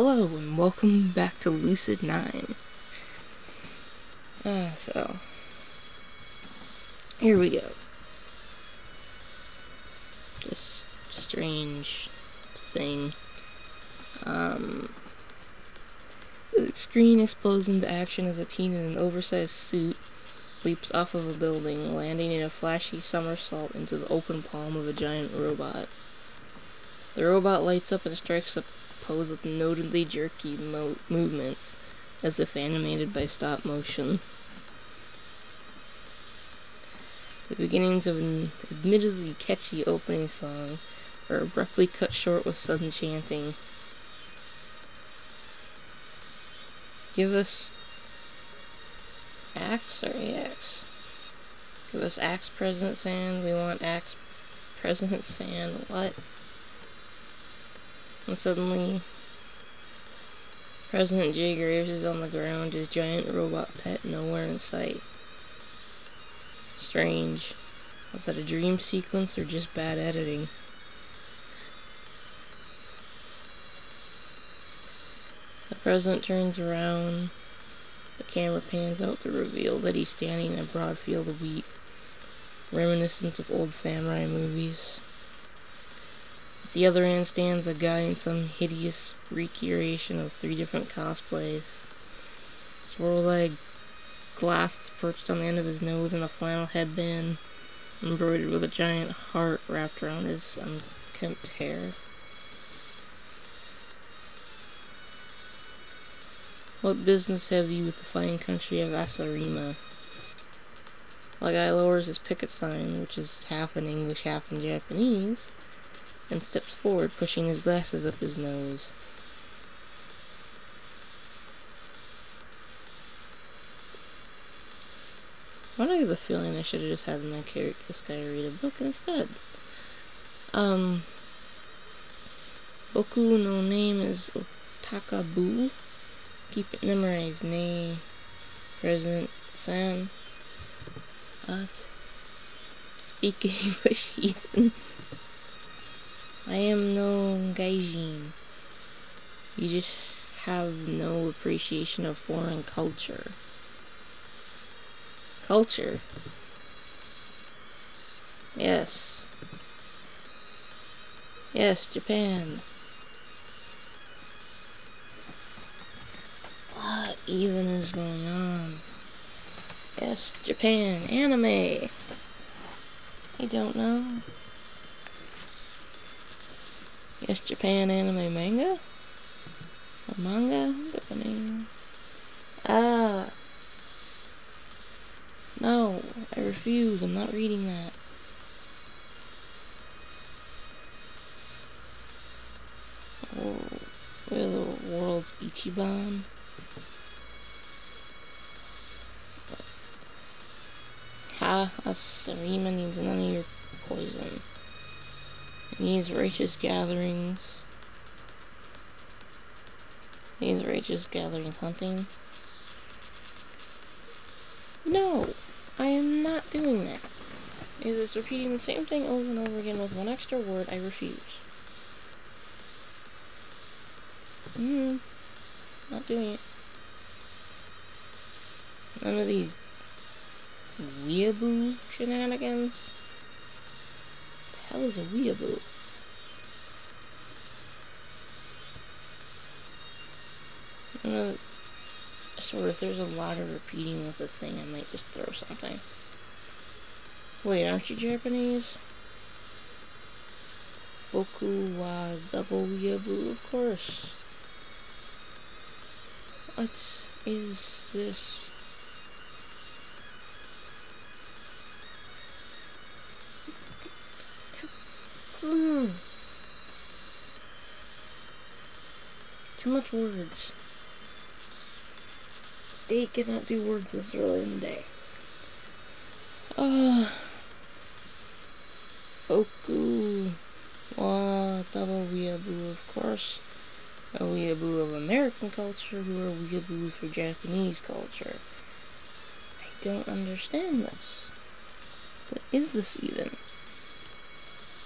Hello and welcome back to Lucid9. So here we go. This strange thing. The screen explodes into action as a teen in an oversized suit leaps off of a building, landing in a flashy somersault into the open palm of a giant robot. The robot lights up and strikes a pose with notably jerky movements, as if animated by stop motion. The beginnings of an admittedly catchy opening song are abruptly cut short with sudden chanting. Give us Axe or AX? Give us Axe President Sand, we want Axe President Sand, what? And suddenly, President J. Graves is on the ground, his giant robot pet nowhere in sight. Strange. Was that a dream sequence or just bad editing? The president turns around. The camera pans out to reveal that he's standing in a broad field of wheat, reminiscent of old samurai movies. At the other end stands a guy in some hideous recreation of 3 different cosplays. Swirl-leg glasses perched on the end of his nose and a flannel headband embroidered with a giant heart wrapped around his unkempt hair. What business have you with the fine country of Asarima? The guy lowers his picket sign, which is half in English, half in Japanese, and steps forward, pushing his glasses up his nose. Why do I have the feeling I should have just had this guy read a book instead? Boku no name is Otakabu. Keep it memorized, nay, President Sam. What? Speak English, Ethan. I am no gaijin. You just have no appreciation of foreign culture. Culture? Yes. Yes, Japan. What even is going on? Yes, Japan. Anime. I don't know. Yes, Japan anime manga? Or manga? Depending. No, I refuse. I'm not reading that. Oh, we're the world's Ichiban. Ha, Asarima needs none of your poison. It needs righteous gatherings. These righteous gatherings hunting. No, I am not doing that. It is repeating the same thing over and over again with one extra word. I refuse. Not doing it. None of these weeaboo shenanigans. What the hell is a weeaboo? If there's a lot of repeating with this thing, I might just throw something. Wait, aren't you Japanese? Boku wa double weeaboo, of course. What is this? Too much words. They cannot do words this early in the day. Boku wa double weeaboo, of course. A weeaboo of American culture who are weeaboos for Japanese culture. I don't understand this. What is this even?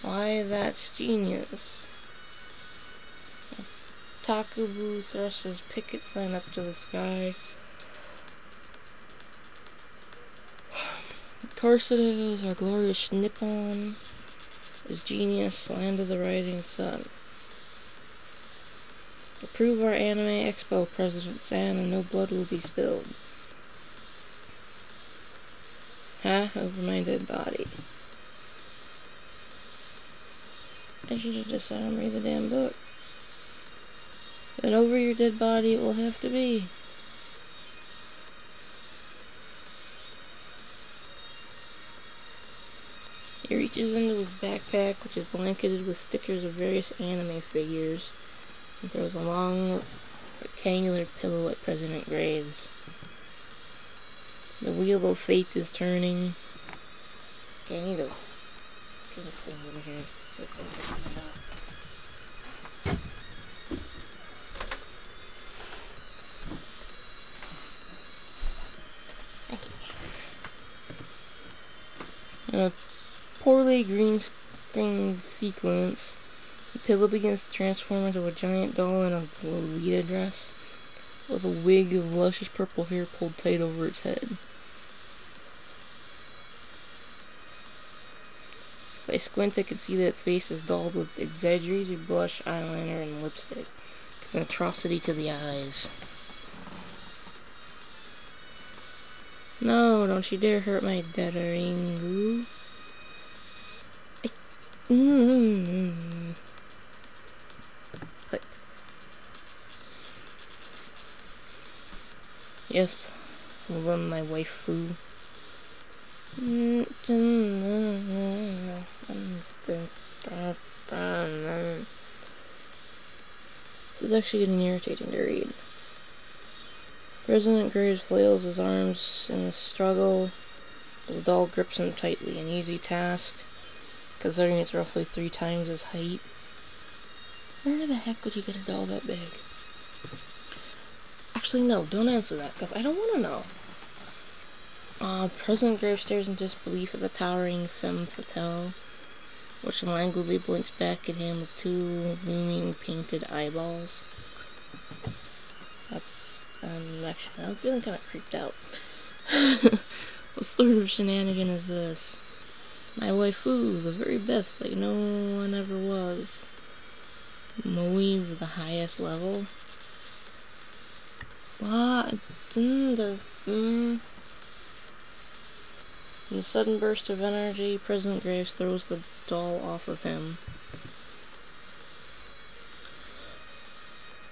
Why, that's genius. Takubu thrusts his picket sign up to the sky. Of course it is, our glorious Nippon is genius, land of the rising sun. Approve our anime expo, President San, and no blood will be spilled. Over my dead body. I should have just let him read the damn book. Then over your dead body it will have to be. He reaches into his backpack, which is blanketed with stickers of various anime figures, and throws a long, rectangular pillow at President Graves. The wheel of fate is turning. Okay, I need to get this thing over here. In a poorly green screen sequence, the pillow begins to transform into a giant doll in a Lolita dress, with a wig of luscious purple hair pulled tight over its head. If I squint, I can see that its face is dolled with exaggerated blush, eyeliner, and lipstick. It's an atrocity to the eyes. No, don't you dare hurt my Dadaringu. Click. Yes, love my waifu. This is actually getting irritating to read. President Graves flails his arms in the struggle. The doll grips him tightly, an easy task, considering it's roughly 3 times his height. Where the heck would you get a doll that big? Actually, no, don't answer that, because I don't want to know. President Graves stares in disbelief at the towering femme fatale, which languidly blinks back at him with 2 looming painted eyeballs. Actually, I'm feeling kind of creeped out. What sort of shenanigan is this? My waifu, the very best, like no one ever was. Moe of the highest level? What? In a sudden burst of energy, President Graves throws the doll off of him.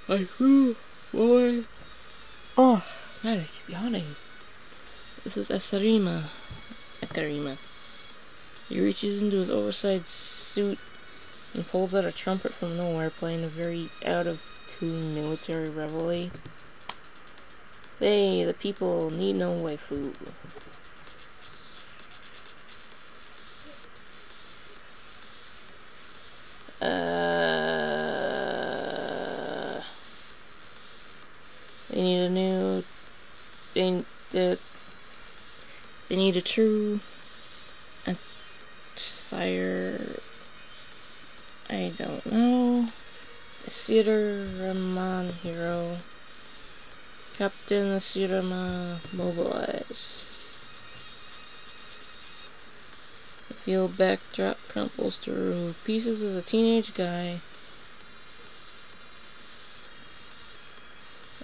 Waifu, boy. Oh, man, I keep yawning. This is Ekarima. He reaches into his oversized suit and pulls out a trumpet from nowhere, playing a very out-of-tune military reveille. They, the people, need no waifu. They need a new... They need a true... Sire... I don't know. Sirama hero. Captain Sirama mobilized. The field backdrop crumples to pieces as a teenage guy.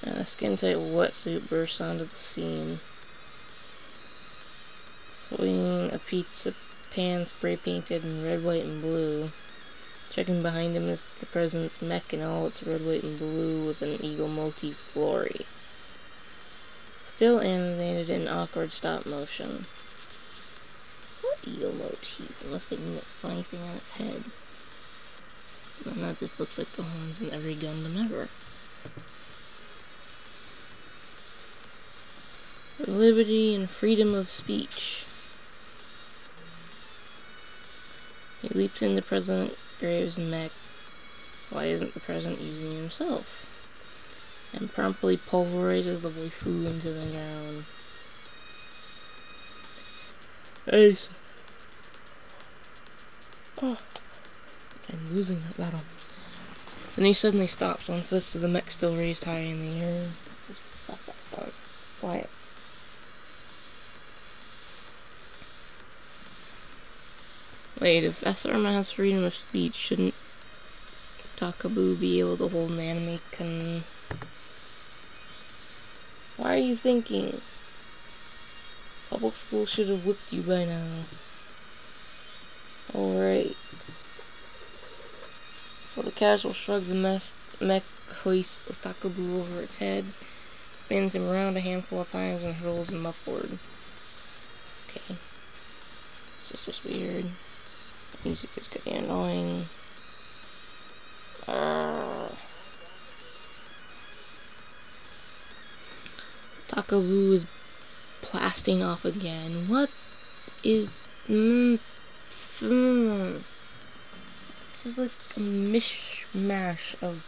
And a skin-tight wetsuit bursts onto the scene. Swinging a pizza pan spray-painted in red, white, and blue. Checking behind him is the president's mech in all its red, white, and blue with an eagle motif glory. Still animated in awkward stop motion. What eagle motif? Unless they mean a funny thing on its head. And that just looks like the horns in every Gundam ever. Liberty and freedom of speech. He leaps into President Graves' mech. Why isn't the president using it himself? And promptly pulverizes the waifu into the ground. Ace. Oh, I'm losing that battle. Then he suddenly stops, one fist of the mech still raised high in the air. Stop that phone. Quiet. Wait, if SRM has freedom of speech, shouldn't Takabu be able to hold an anime con... Why are you thinking? Public school should have whipped you by now. Alright. Well, the casual shrug the mech hoists Takabu over its head, spins him around a handful of times, and hurls him upward. Okay. It's just weird. The music is getting annoying. Takabu is blasting off again. What is... This is like a mishmash of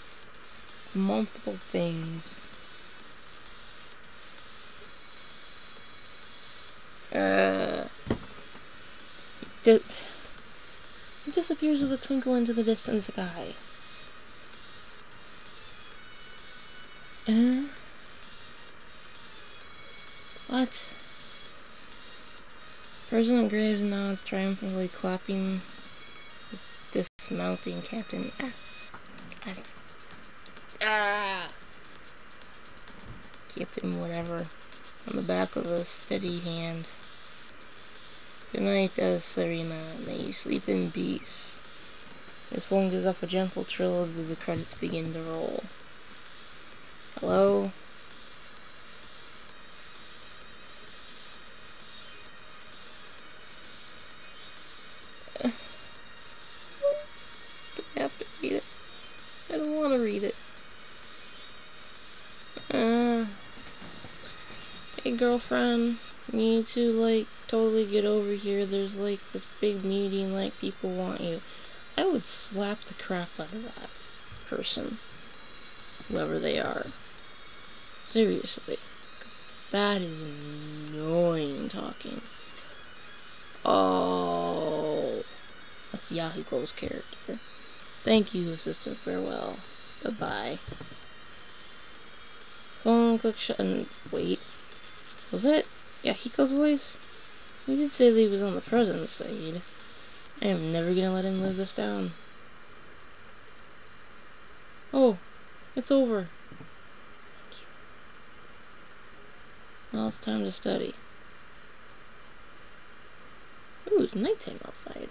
multiple things. It disappears with a twinkle into the distant sky. What? President Graves nods triumphantly, clapping, dismounting Captain Captain whatever on the back of a steady hand. Good night, Sarima. May you sleep in peace. His phone gives off a gentle trill as the credits begin to roll. Hello? Do I have to read it? I don't want to read it. Hey girlfriend, you need to like totally get over here. There's like this big meeting, like people want you. I would slap the crap out of that person, whoever they are. Seriously, 'cause that is annoying talking. Oh, that's Yahiko's character. Thank you, assistant. Farewell. Goodbye. Phone click shut and wait. Was that Yahiko's voice? He did say that he was on the president's side. I am never gonna let him live this down. Oh, it's over. Thank you. Now it's time to study. Ooh, it's nighttime outside.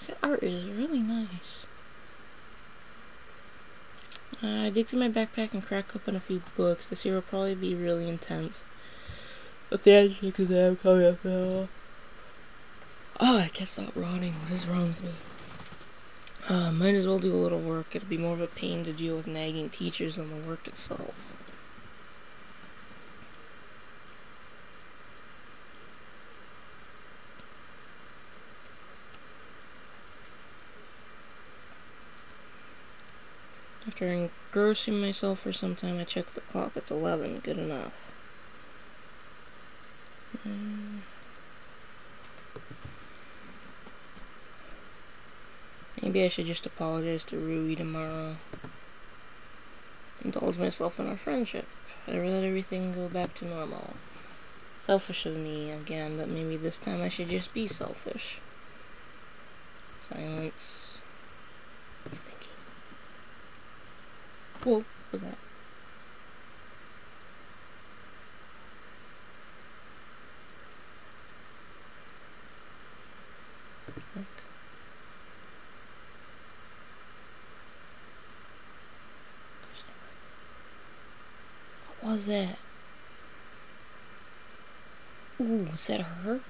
That art is really nice. I dig through my backpack and crack open a few books. This year will probably be really intense. But the entrance exam coming up now. Oh, I can't stop rotting. What is wrong with me? Might as well do a little work. It'll be more of a pain to deal with nagging teachers than the work itself. After engrossing myself for some time, I checked the clock. It's 11. Good enough. Maybe I should just apologize to Rui tomorrow. Indulge myself in our friendship. I'd let everything go back to normal. Selfish of me again, but maybe this time I should just be selfish. Silence. He's thinking. Whoa, what was that? Look. What was that? Ooh, was that her?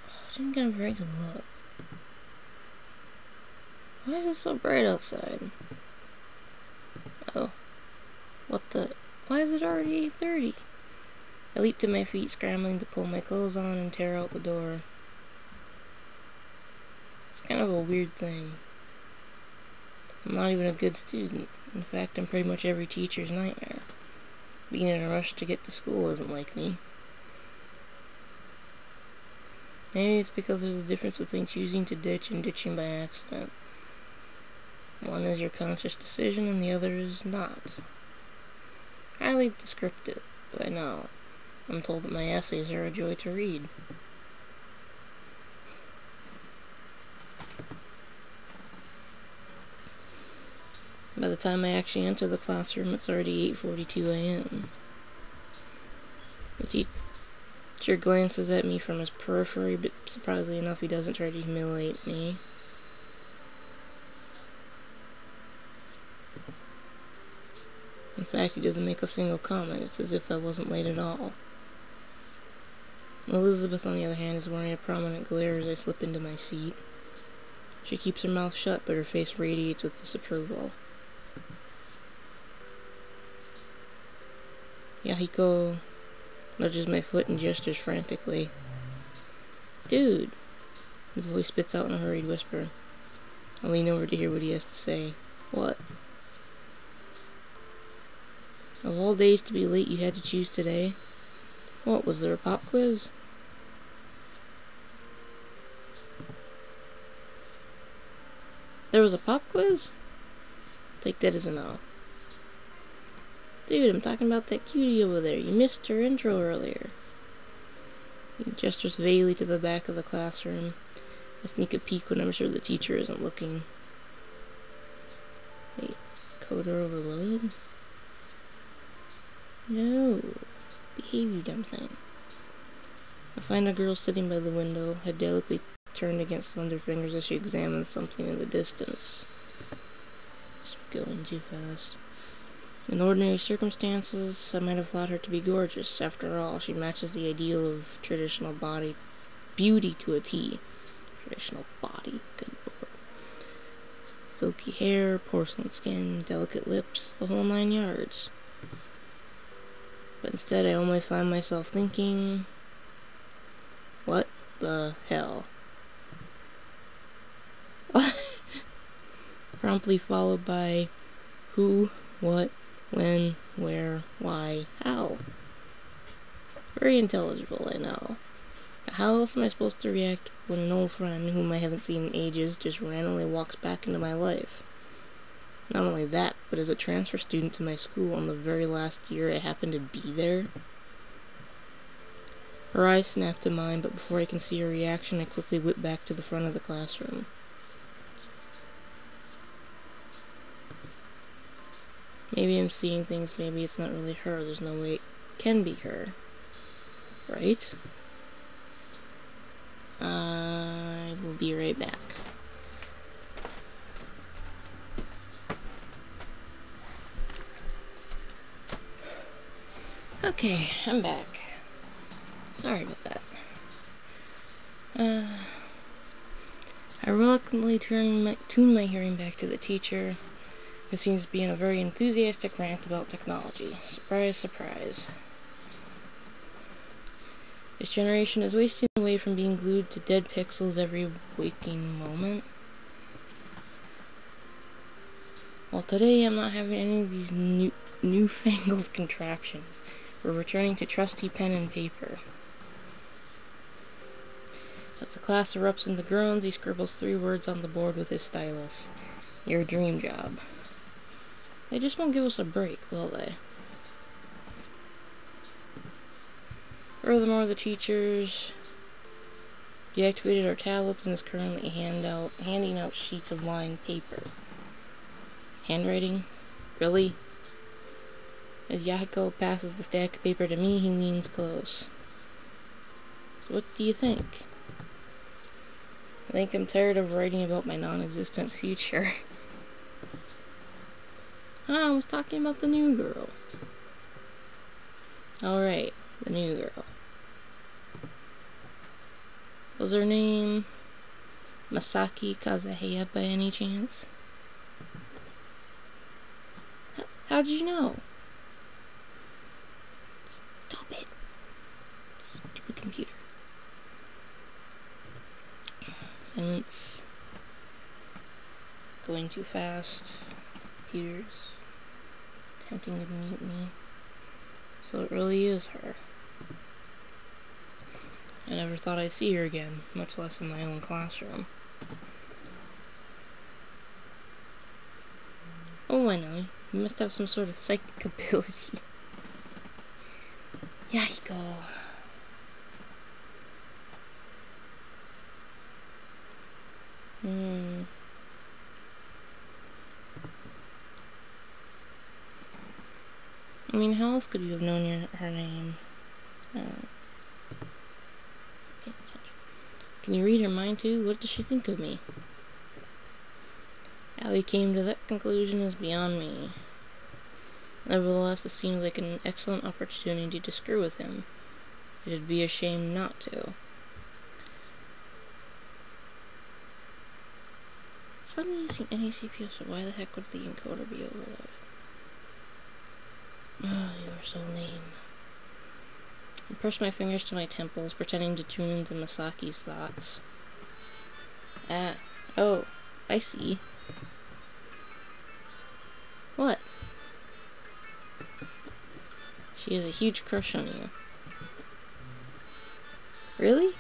Oh, I didn't get a very good look. Why is it so bright outside? Oh. What the? Why is it already 8:30? I leaped to my feet, scrambling to pull my clothes on and tear out the door. It's kind of a weird thing. I'm not even a good student. In fact, I'm pretty much every teacher's nightmare. Being in a rush to get to school isn't like me. Maybe it's because there's a difference between choosing to ditch and ditching by accident. One is your conscious decision and the other is not. Highly descriptive, I know. I'm told that my essays are a joy to read. By the time I actually enter the classroom, it's already 8:42 a.m. The teacher glances at me from his periphery, but surprisingly enough, he doesn't try to humiliate me. In fact, he doesn't make a single comment. It's as if I wasn't late at all. Elizabeth, on the other hand, is wearing a prominent glare as I slip into my seat. She keeps her mouth shut, but her face radiates with disapproval. Yahiko nudges my foot and gestures frantically. Dude! His voice spits out in a hurried whisper. I lean over to hear what he has to say. What? Of all days to be late, you had to choose today? What, was there a pop quiz? There was a pop quiz? Take that as a no. Dude, I'm talking about that cutie over there. You missed her intro earlier. He gestures vaguely to the back of the classroom. I sneak a peek when I'm sure the teacher isn't looking. Wait, coder overloaded? No. Behave, you dumb thing. I find a girl sitting by the window, head delicately turned against slender fingers as she examines something in the distance. It's going too fast. In ordinary circumstances, I might have thought her to be gorgeous. After all, she matches the ideal of traditional body beauty to a T. Traditional body, good lord. Silky hair, porcelain skin, delicate lips, the whole 9 yards. But instead, I only find myself thinking, what the hell? Promptly followed by who, what, when, where, why, how. Very intelligible, I know. How else am I supposed to react when an old friend, whom I haven't seen in ages, just randomly walks back into my life? Not only that, but as a transfer student to my school on the very last year I happened to be there. Her eyes snap to mine, but before I can see her reaction, I quickly whip back to the front of the classroom. Maybe I'm seeing things, maybe it's not really her. There's no way it can be her. Right? I will be right back. Okay, I'm back. Sorry about that. I reluctantly tune my hearing back to the teacher, who seems to be in a very enthusiastic rant about technology. Surprise, surprise. This generation is wasting away from being glued to dead pixels every waking moment. Well, today I'm not having any of these newfangled contraptions. We're returning to trusty pen and paper. As the class erupts into groans, he scribbles 3 words on the board with his stylus. Your dream job. They just won't give us a break, will they? Furthermore, the teachers deactivated our tablets and is currently handing out sheets of lined paper. Handwriting? Really? As Yahiko passes the stack of paper to me, he leans close. So what do you think? I think I'm tired of writing about my non-existent future. I was talking about the new girl. Alright, the new girl. Was her name Masaki Kazuhaya by any chance? How'd you know? Stop it. Stupid computer. Silence. Going too fast. Computers attempting to mute me. So it really is her. I never thought I'd see her again, much less in my own classroom. Oh, I know. You must have some sort of psychic ability. Yahiko! I mean, how else could you have known her name? Can you read her mind too? What does she think of me? How he came to that conclusion is beyond me. Nevertheless, this seems like an excellent opportunity to screw with him. It'd be a shame not to. It's funny using any CPU, so why the heck would the encoder be overloaded? Oh, you are so lame. I pressed my fingers to my temples, pretending to tune into Masaki's thoughts. Ah. Oh. I see. What? She has a huge crush on you. Really?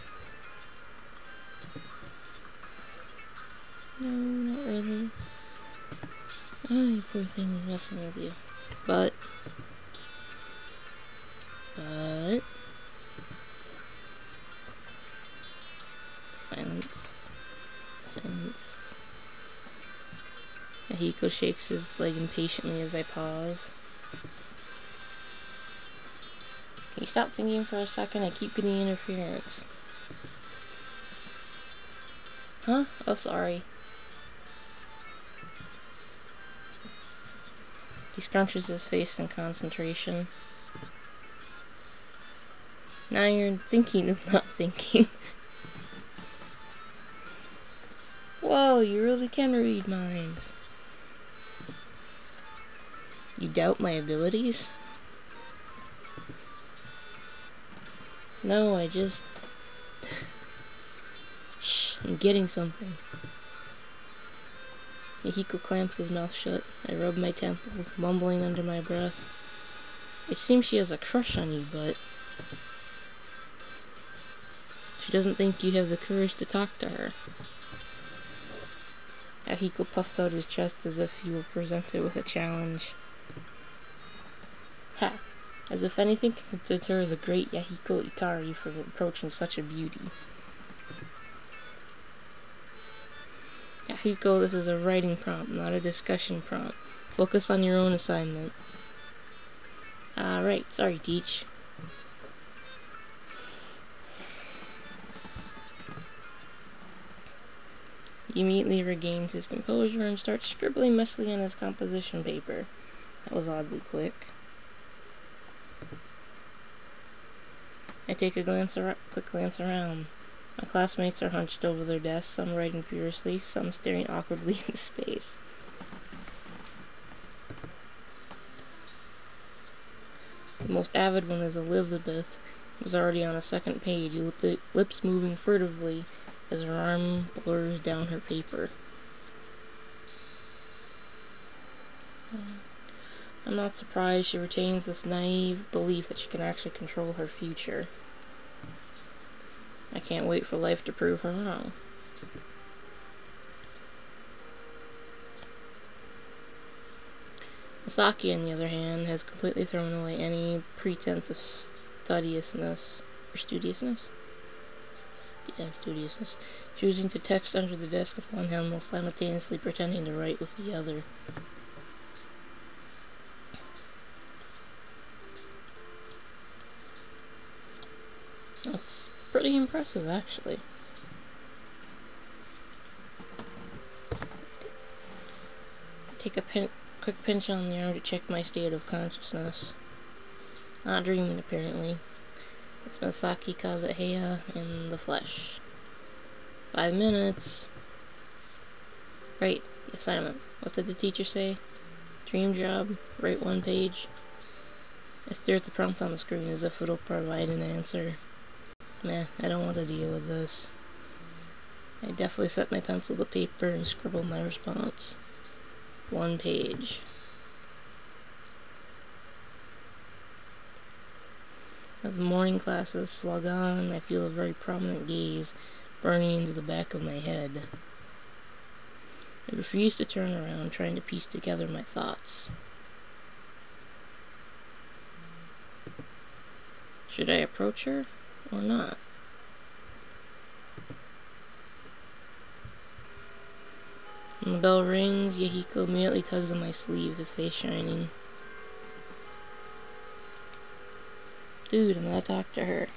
No, not really. Oh, you poor thing, he's messing with you. But... Silence. Silence. Ahiko shakes his leg impatiently as I pause. Can you stop thinking for a second? I keep getting interference. Huh? Oh, sorry. He scrunches his face in concentration. Now you're thinking of not thinking. Whoa, you really can read minds. You doubt my abilities? No, I just... Shh, I'm getting something. Yahiko clamps his mouth shut. I rub my temples, mumbling under my breath. It seems she has a crush on you, but... she doesn't think you have the courage to talk to her. Yahiko puffs out his chest as if he were presented with a challenge. Ha! As if anything can deter the great Yahiko Ikari from approaching such a beauty. Yahiko, this is a writing prompt, not a discussion prompt. Focus on your own assignment. Right, sorry, Teach. He immediately regains his composure and starts scribbling messily on his composition paper. That was oddly quick. I take a quick glance around. My classmates are hunched over their desks, some writing furiously, some staring awkwardly into space. The most avid one is Elizabeth, who is already on a second page, lips moving furtively as her arm blurs down her paper. I'm not surprised she retains this naive belief that she can actually control her future. I can't wait for life to prove her wrong. Masaki, on the other hand, has completely thrown away any pretense of studiousness, choosing to text under the desk with one hand while simultaneously pretending to write with the other. That's pretty impressive, actually. I take a quick pinch on the arm to check my state of consciousness. Not dreaming, apparently. It's Masaki Kazuhaya in the flesh. 5 minutes. Right, the assignment. What did the teacher say? Dream job, write 1 page. I stare at the prompt on the screen as if it'll provide an answer. Nah, I don't want to deal with this. I definitely set my pencil to paper and scribble my response. 1 page. As the morning classes slug on, I feel a very prominent gaze burning into the back of my head. I refuse to turn around, trying to piece together my thoughts. Should I approach her or not? When the bell rings, Yahiko immediately tugs on my sleeve, his face shining. Dude, I'm gonna talk to her.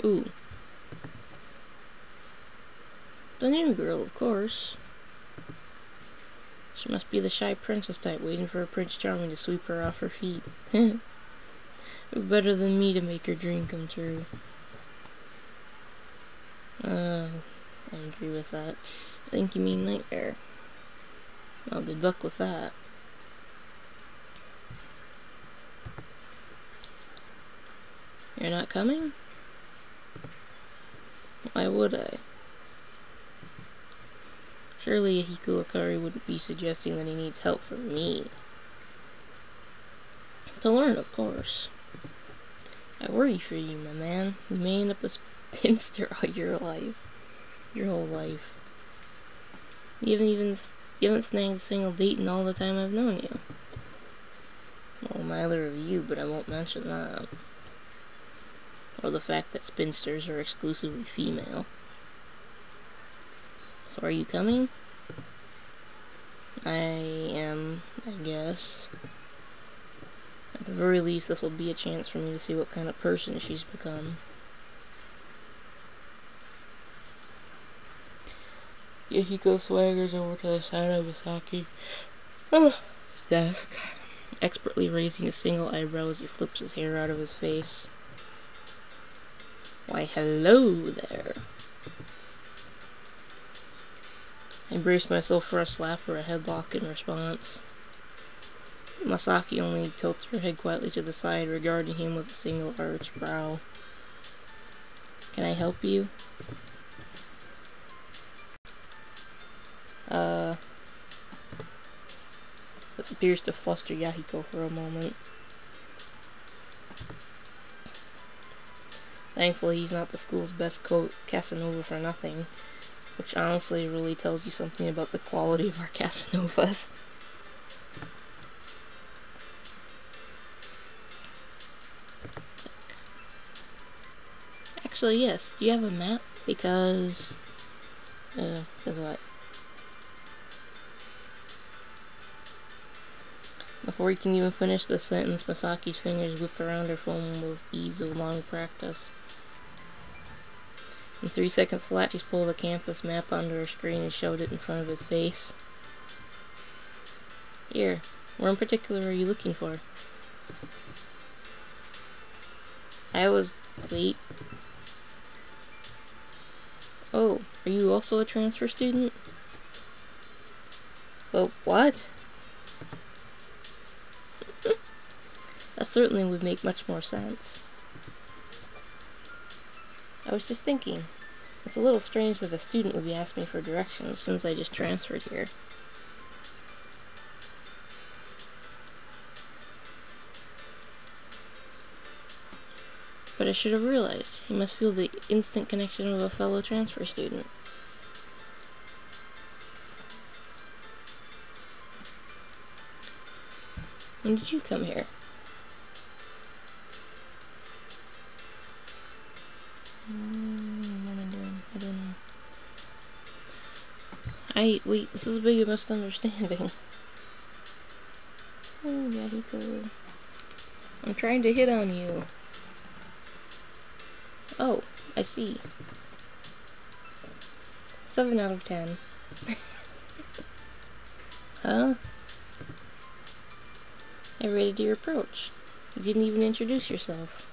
Ooh. The new girl, of course. She must be the shy princess type, waiting for a Prince Charming to sweep her off her feet. Better than me to make her dream come true. I agree with that. I think you mean nightmare. Well, good luck with that. You're not coming? Why would I? Surely Yahiko Akari wouldn't be suggesting that he needs help from me. To learn, of course. I worry for you, my man. You may end up a spinster all your life. Your whole life. You haven't snagged a single date in all the time I've known you. Well, neither of you, but I won't mention that. Or the fact that spinsters are exclusively female. So are you coming? I am, I guess. At the very least, this will be a chance for me to see what kind of person she's become. Yahiko swaggers over to the side of Misaki. His desk, expertly raising a single eyebrow as he flips his hair out of his face. Why, hello there. I brace myself for a slap or a headlock in response. Masaki only tilts her head quietly to the side, regarding him with a single arched brow. Can I help you? This appears to fluster Yahiko for a moment. Thankfully, he's not the school's best Casanova for nothing, which honestly really tells you something about the quality of our Casanovas. Actually, yes. Do you have a map? Because what? Before he can even finish the sentence, Masaki's fingers whip around her phone with ease of long practice. In 3 seconds flat, she's pulled a campus map onto her screen and shoved it in front of his face. Here, where in particular are you looking for? Wait. Oh, are you also a transfer student? Well, what? That certainly would make much more sense. I was just thinking, it's a little strange that a student would be asking for directions since I just transferred here. But I should have realized. You must feel the instant connection of a fellow transfer student. When did you come here? What am I doing? I don't know. Wait, this is a big misunderstanding. Oh, Yahiko. I'm trying to hit on you. Oh, I see. 7 out of 10. Huh? I rated your approach. You didn't even introduce yourself.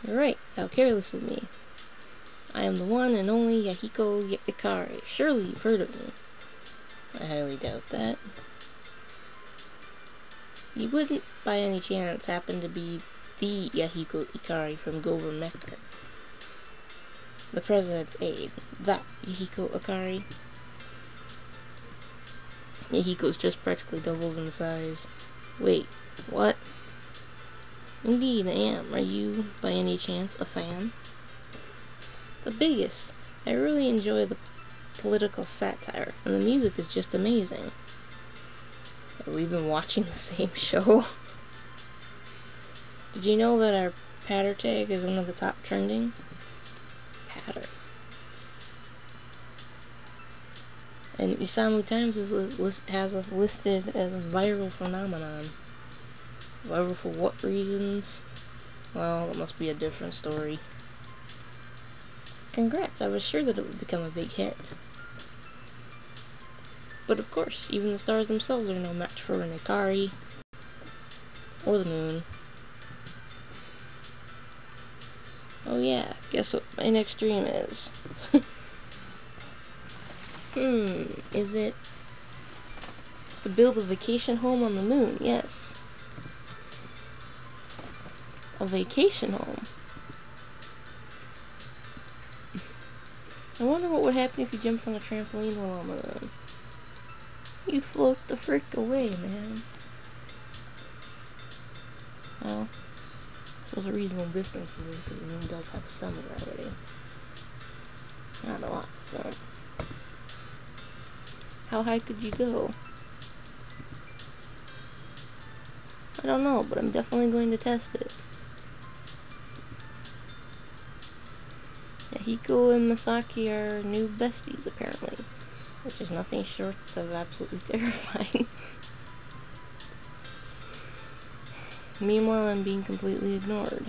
You're right, how careless of me. I am the one and only Yahiko Ikari. Surely you've heard of me. I highly doubt that. You wouldn't, by any chance, happen to be the Yahiko Ikari from Gover Mecca? The president's aide. That Yahiko Ikari? Yahiko's just practically doubles in size. Wait, what? Indeed, I am. Are you, by any chance, a fan? The biggest. I really enjoy the political satire, and the music is just amazing. Have we been watching the same show? Did you know that our patter tag is one of the top trending? Patter. And Isamu Times has us listed as a viral phenomenon. Viral for what reasons? Well, it must be a different story. Congrats, I was sure that it would become a big hit. But of course, even the stars themselves are no match for an Ikari or the moon. Oh yeah, guess what my next dream is? Is it to build a vacation home on the moon? Yes. A vacation home. I wonder what would happen if you jumped on a trampoline while on the moon. You float the frick away, man. Well, so it's a reasonable distance away because the moon does have sun gravity. Not a lot, so. How high could you go? I don't know, but I'm definitely going to test it. Hiko and Masaki are new besties, apparently, which is nothing short of absolutely terrifying. Meanwhile, I'm being completely ignored.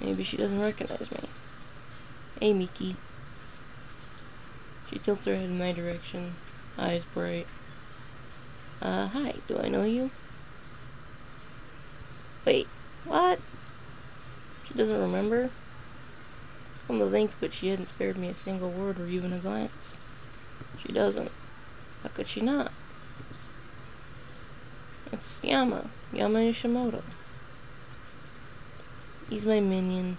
Maybe she doesn't recognize me. Hey, Miki. She tilts her head in my direction, eyes bright. Hi, do I know you? Wait, what? She doesn't remember? Come to think of it, she hadn't spared me a single word or even a glance. She doesn't. How could she not? It's Yama Yoshimoto. He's my minion.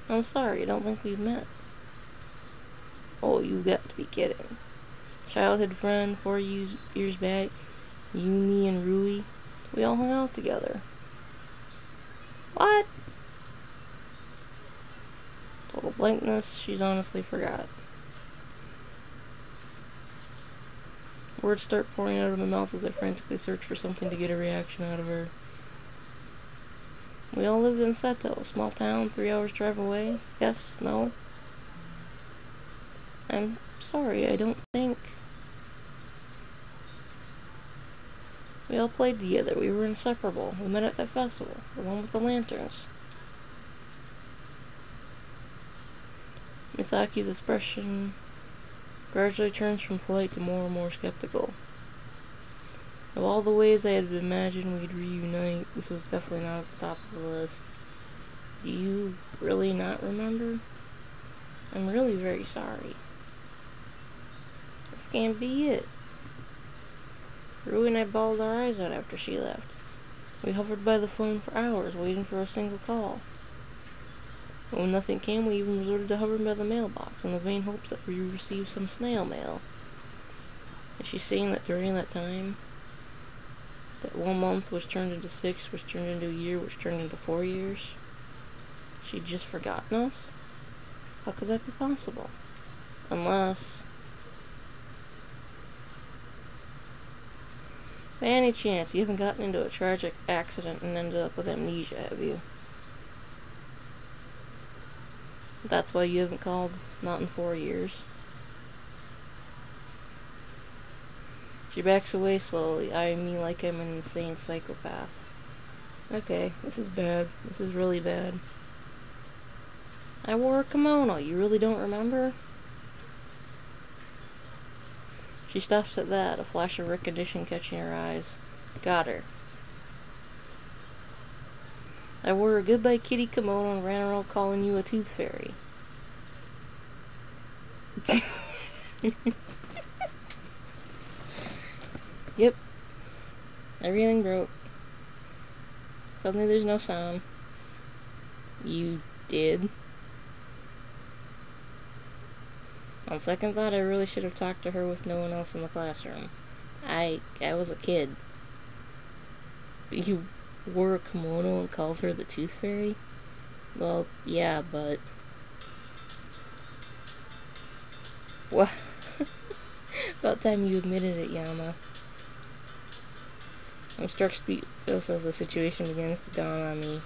I'm sorry, I don't think we've met. Oh, you got to be kidding. Childhood friend, 4 years back, you, me, and Rui, we all hung out together. What? Total blankness, she's honestly forgot. Words start pouring out of my mouth as I frantically search for something to get a reaction out of her. We all lived in Seto, small town, 3 hours drive away. Yes? No? I'm sorry, I don't think... We all played together, we were inseparable. We met at that festival, the one with the lanterns. Misaki's expression gradually turns from polite to more and more skeptical. Of all the ways I had imagined we'd reunite, this was definitely not at the top of the list. Do you really not remember? I'm really very sorry. This can't be it. Rui and I bawled our eyes out after she left. We hovered by the phone for hours, waiting for a single call. But when nothing came, we even resorted to hovering by the mailbox in the vain hopes that we would receive some snail mail. Is she saying that during that time, that 1 month was turned into 6, which turned into a year, which turned into 4 years? She'd just forgotten us? How could that be possible? Unless... By any chance, you haven't gotten into a tragic accident and ended up with amnesia, have you? That's why you haven't called? Not in 4 years. She backs away slowly, eyeing me like I'm an insane psychopath. Okay, this is bad. This is really bad. I wore a kimono, you really don't remember? She stops at that, a flash of recognition catching her eyes. Got her. I wore a Goodbye Kitty kimono and ran around calling you a tooth fairy. Yep. Everything broke. Suddenly there's no sound. You did? On second thought, I really should have talked to her with no one else in the classroom. I was a kid. You wore a kimono and called her the Tooth Fairy? Well, yeah, but... What? About time you admitted it, Yama. I'm struck speechless as the situation begins to dawn on me.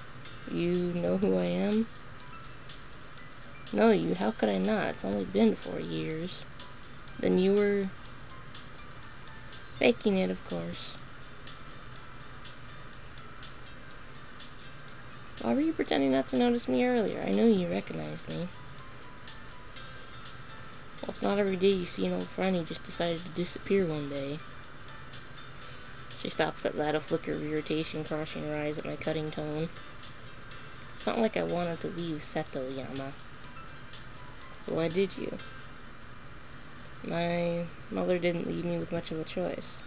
You know who I am? No, how could I not? It's only been 4 years. Then you were... faking it, of course. Why were you pretending not to notice me earlier? I know you recognized me. Well, it's not every day you see an old friend who just decided to disappear one day. She stops at that, a flicker of irritation crossing her eyes at my cutting tone. It's not like I wanted to leave Seto, Yama. So why did you? My mother didn't leave me with much of a choice.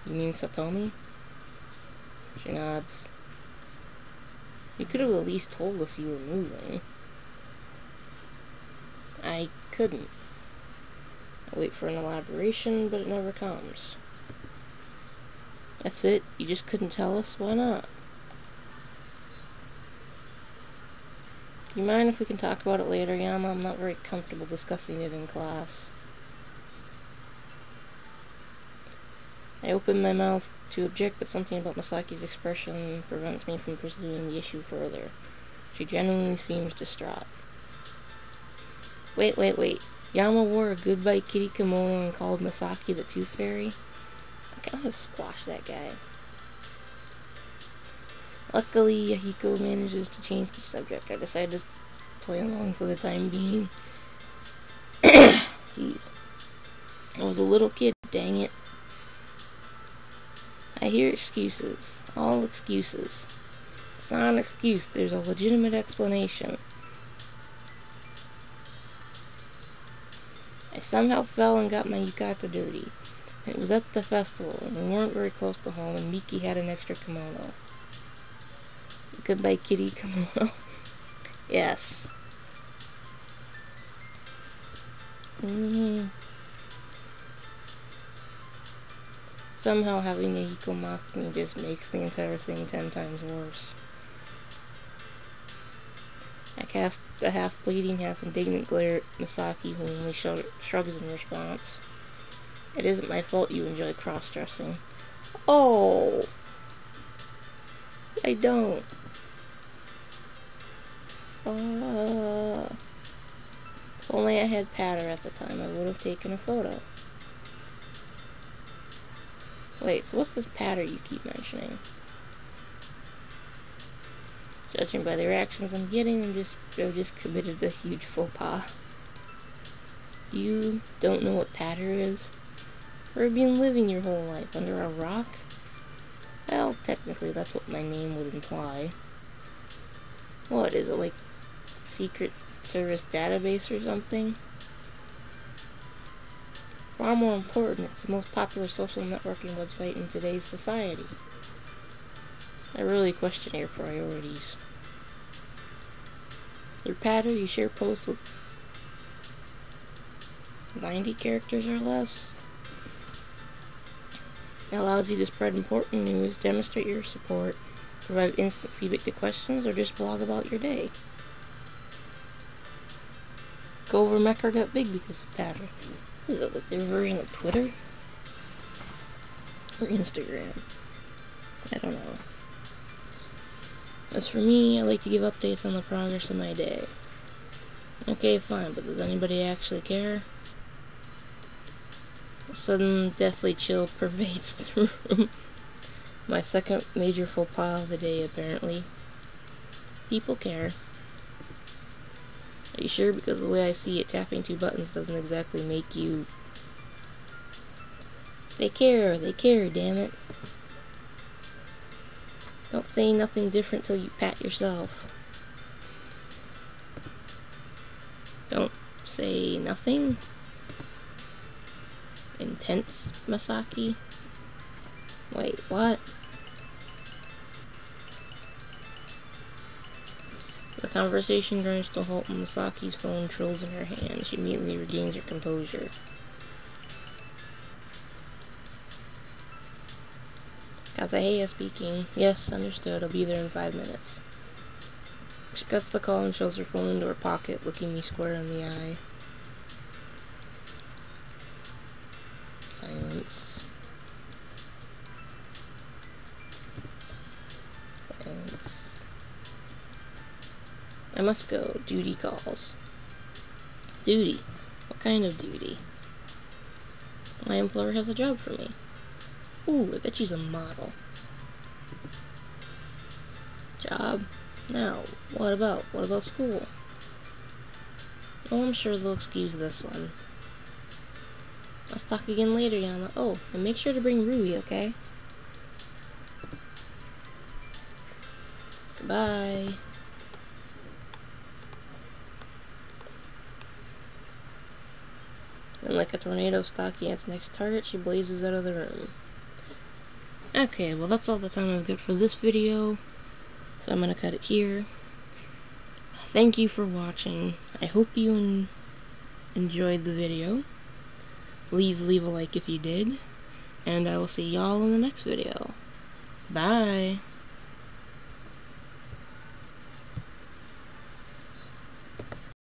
You mean Satomi? She nods. You could have at least told us you were moving. I couldn't. I wait for an elaboration, but it never comes. That's it? You just couldn't tell us? Why not? Do you mind if we can talk about it later, Yama? I'm not very comfortable discussing it in class. I open my mouth to object, but something about Masaki's expression prevents me from pursuing the issue further. She genuinely seems distraught. Wait. Yama wore a Goodbye Kitty kimono and called Masaki the Tooth Fairy? I'm gonna squash that guy. Luckily, Yahiko manages to change the subject. I decide to play along for the time being. Jeez. I was a little kid, dang it. I hear excuses. All excuses. It's not an excuse. There's a legitimate explanation. I somehow fell and got my yukata dirty. It was at the festival, and we weren't very close to home, and Miki had an extra kimono. Goodbye Kitty kimono. Yes. Somehow having Yahiko mock me just makes the entire thing 10 times worse. I cast a half-bleeding, half-indignant glare at Masaki, who only shrugs in response. It isn't my fault you enjoy cross-dressing. Oh! I don't. If only I had patter at the time, I would have taken a photo. Wait, so what's this patter you keep mentioning? Judging by the reactions I'm getting, I've just committed a huge faux pas. You don't know what patter is? Or have you been living your whole life under a rock? Well, technically that's what my name would imply. What, is it like Secret Service database or something? Far more important, it's the most popular social networking website in today's society. I really question your priorities. Your patter, you share posts with 90 characters or less. It allows you to spread important news, demonstrate your support, provide instant feedback to questions, or just blog about your day. Go over Mecha got big because of patter. Is it like their version of Twitter? Or Instagram? I don't know. As for me, I like to give updates on the progress of my day. Okay, fine, but does anybody actually care? A sudden deathly chill pervades the room. My second major faux pas of the day, apparently. People care. Are you sure? Because the way I see it, tapping 2 buttons doesn't exactly make you... They care, damn it. Don't say nothing different till you pat yourself. Don't say nothing? Intense, Masaki? Wait, what? For the Conversation grinds to a halt when Masaki's phone trills in her hand. She immediately regains her composure. Kazuhaya speaking. Yes, understood. I'll be there in 5 minutes. She cuts the call and shoves her phone into her pocket, looking me square in the eye. Silence. Silence. I must go. Duty calls. Duty? What kind of duty? My employer has a job for me. Ooh, I bet she's a model. Job? Now, what about? What about school? Oh, I'm sure they'll excuse this one. Let's talk again later, Yama. Oh, and make sure to bring Rui, okay? Goodbye. And like a tornado stalking its next target, she blazes out of the room. Okay, well that's all the time I've got for this video, so I'm gonna cut it here. Thank you for watching. I hope you enjoyed the video. Please leave a like if you did, and I will see y'all in the next video. Bye!